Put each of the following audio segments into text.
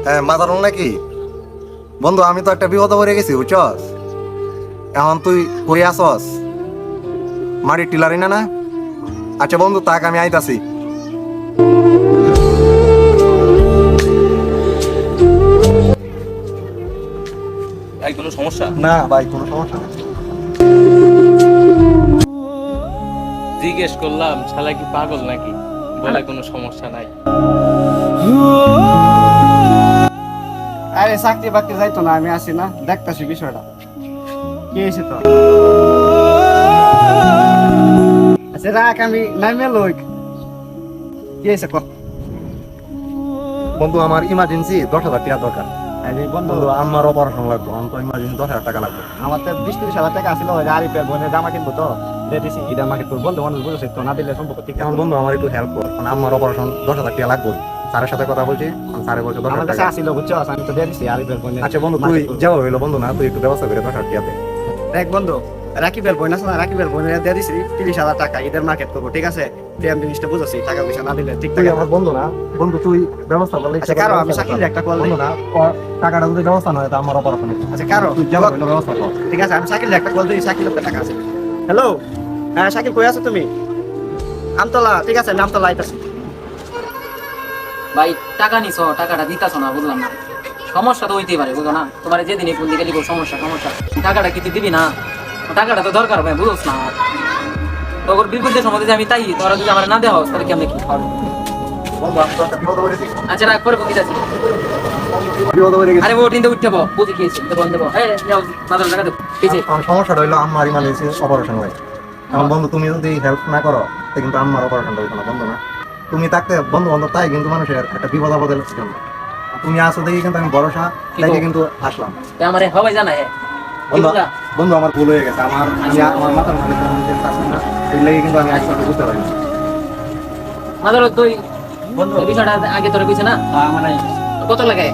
হ্যাঁ মাদারুল নাকি বন্ধু? আমি তো একটা বিপদে পড়ে গেছি বুঝছস। এখন তুই কই আসস? মাটির টিলারি না? আচ্ছা বন্ধু তাক, আমি আইতাছি। ভাই কোনো সমস্যা? না ভাই, কোনো সমস্যা নেই। জিজ্ঞেস করলাম শালা কি পাগল নাকি, বলে কোনো সমস্যা নাই। আরে চাকরি বাকরি যাইতো না, আমি আসি না, দেখতেছি বিষয়টা কি হয়েছে তো। আচ্ছা রাখ, আমি নামে লোক কি হয়েছে কর। বন্ধু আমার ইমার্জেন্সি 10,000 টাকা দরকার। আরে বন্ধু, বন্ধু আমার অপারেশন লাগবে, আমার তো ইমার্জেন্সি 10,000 টাকা লাগবে। আমার তো 20-30 হাজার টাকা আসছিল, ওই আরিফের বোনের জামা কিনবো তো, দিয়ে দিছি ঈদের মার্কেট করবো। বন্ধু মানুষ বুঝেছে তো, না দিলে সম্পর্ক ঠিক এখন আছে। বন্ধু আমার একটু হেল্প কর, মানে আমার অপারেশন 10,000 টাকা লাগবে। স্যারের সাথে কথা বলছি, স্যারে বলছে 10,000 আমার কাছে টাকা। আসছিল বুঝছো, আমি তো দিয়ে দিছি আরিফের বোনের। আচ্ছা বন্ধু তুই যাওয়া হইলো বন্ধু, না তুই একটু ব্যবস্থা করে 10,000 টাকা দে। দেখ বন্ধু, রাকিবের বোন আছে না, রাকিবের বোনের দিয়ে দিছি 30,000 টাকা, ঈদের মার্কেট করবো ঠিক আছে। তুই আমি জিনিসটা বুঝেছি, টাকা পয়সা না দিলে ঠিক তুই থাকে আমার বন্ধু না, বন্ধু তুই ব্যবস্থা করলে। আচ্ছা কারো, আমি শাকিলের একটা কল দিই। বন্ধু না, টাকাটা যদি ব্যবস্থা না হয় তা আমার অপারেশন। আচ্ছা কারো, তুই যাওয়া হইলো ব্যবস্থা কর। ঠিক আছে, আমি শাকিলের একটা কল দিই, শাকিলের তো টাকা আছে। হ্যালো, হ্যাঁ শাকিল কই আছো তুমি? আমতলা, ঠিক আছে আমি আমতলা আইতাছি। ভাই টাকা নিছো, টাকাটা দিতাছো না, বুঝলাম না। সমস্যা তো হইতেই পারে, বুঝো না? তোমার যেদিন ফোন দিকে লিখো সমস্যা সমস্যা, টাকাটা কি তুই দিবি না? টাকাটা তো দরকার ভাই, বুঝোস না? তোর বিপদের সময় যদি আমি তাই তোরা যদি আমার না দেওয়া হোস, তাহলে কি আমি কি খাবো? বন্ধু আমি তো একটা বিপদে পড়েছি। আচ্ছা রাখ, পরে বকি যাচ্ছি। বিপদে পড়ে গেছি। আরে ও টিনতে উঠতে বো, বুঝি খেয়েছি দেবো দেবো। এই যাও, মাদার টাকা দেবো খেয়েছি। আমার সমস্যাটা হইলো আমার ইমার্জেন্সি অপারেশন হয়। এখন বন্ধু তুমি যদি হেল্প না করো তাহলে কিন্তু আমার অপারেশনটা হইতো না বন্ধু না। তুমি থাকতে বন্ধু বান্ধব তাই কিন্তু মানুষের একটা বিপদ আপদের জন্য তুমি আসো দেখি কিন্তু আমি ভরসা তাইকে কিন্তু আসলাম। আমারে হবাই জানা হ্যাঁ বন্ধু বন্ধু আমার ভুল হয়ে গেছে, আমার মাথার মধ্যে কোনো sense আসছে না, এই লেগে কিন্তু আমি একসাথে বুঝতে পারি না। মাদার তুই বন্ধু এই বিষয়টা আগে তোরে কইছে না? মানে কত লাগে?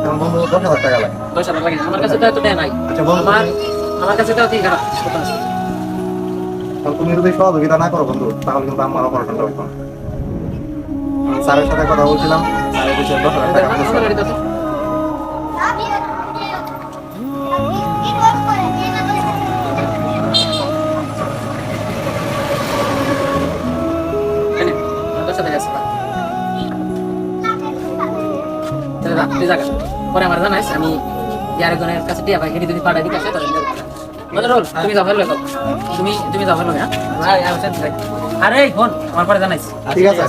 এখন বন্ধু 10,000 টাকা লাগে। 10,000 লাগে? আমার কাছে তো এত টাকা নাই। আচ্ছা বন্ধু আমার কাছে তো ঠিক আছে। তুমি যদি সহযোগিতা না করো বন্ধু তাহলে কিন্তু আমার অপারেশনটা হইতো না। স্যারের সাথে কথা বলছিলাম, স্যারের বিষয়ে 10,000 টাকা দিয়েছে। পরে আমার জানাইস, আমি আরেকজনের কাছে টিয়া পাই যদি পাঠাই দিকে আসে তুমি যাও ফেলো, তুমি যাও ফেলো। হ্যাঁ আরে ফোন আমার পরে জানাইস। ঠিক আছে।